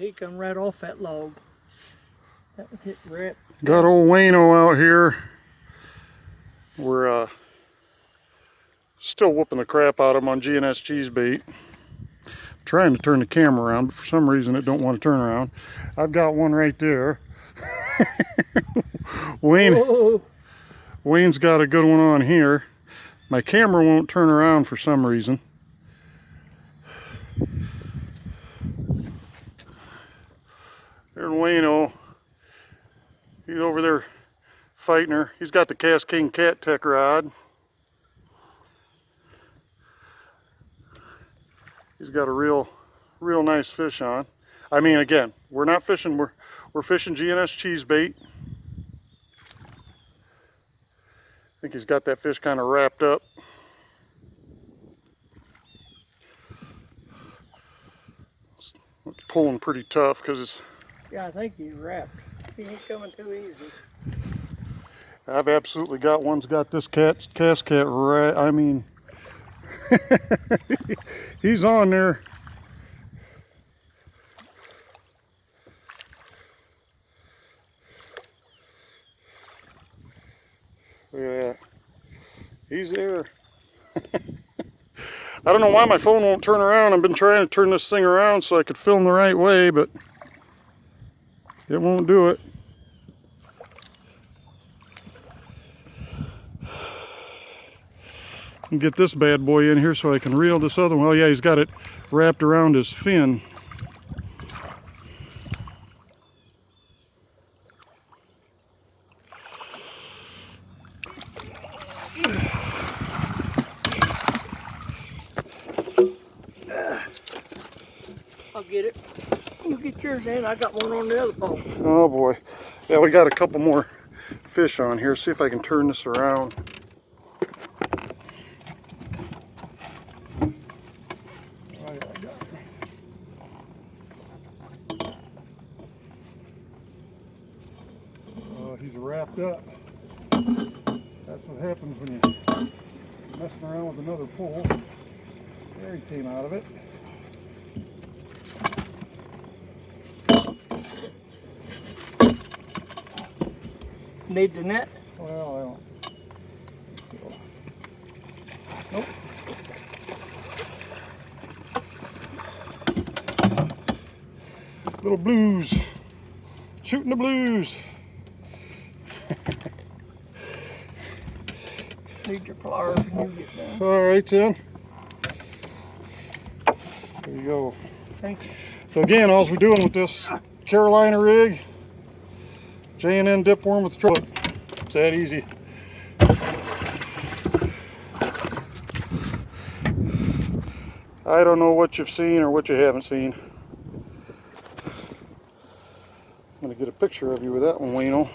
he come right off that log. That one hit right. Got old Wayno out here. We're still whooping the crap out of him on GNS cheese bait. Trying to turn the camera around, but for some reason it don't want to turn around. I've got one right there. Wayne's got a good one on here. My camera won't turn around for some reason. There's Wayno. He's over there fighting her. He's got the Kastking cat tech rod. He's got a real nice fish on. I mean, again, we're not fishing, we're fishing GNS cheese bait. I think he's got that fish kind of wrapped up. It's pulling pretty tough because it's... Yeah, I think he's wrapped. He ain't coming too easy. I've absolutely got one's got this cast cat right. I mean, he's on there. Look at that. He's there. I don't know why my phone won't turn around. I've been trying to turn this thing around so I could film the right way, but it won't do it. And get this bad boy in here so I can reel this other one. Oh yeah, he's got it wrapped around his fin. I'll get it. You get yours in. I got one on the other pole. Oh boy. Yeah, we got a couple more fish on here. See if I can turn this around. He's wrapped up. That's what happens when you're messing around with another pole. There he came out of it. Need the net? Well, I don't. Nope. Little blues. Shooting the blues. Need your pliers when you get done. All right then. There you go. Thank you. So again, all we're doing with this Carolina rig, J&N dipworm with trolling. It's that easy. I don't know what you've seen or what you haven't seen. I'm gonna get a picture of you with that one, Wayno.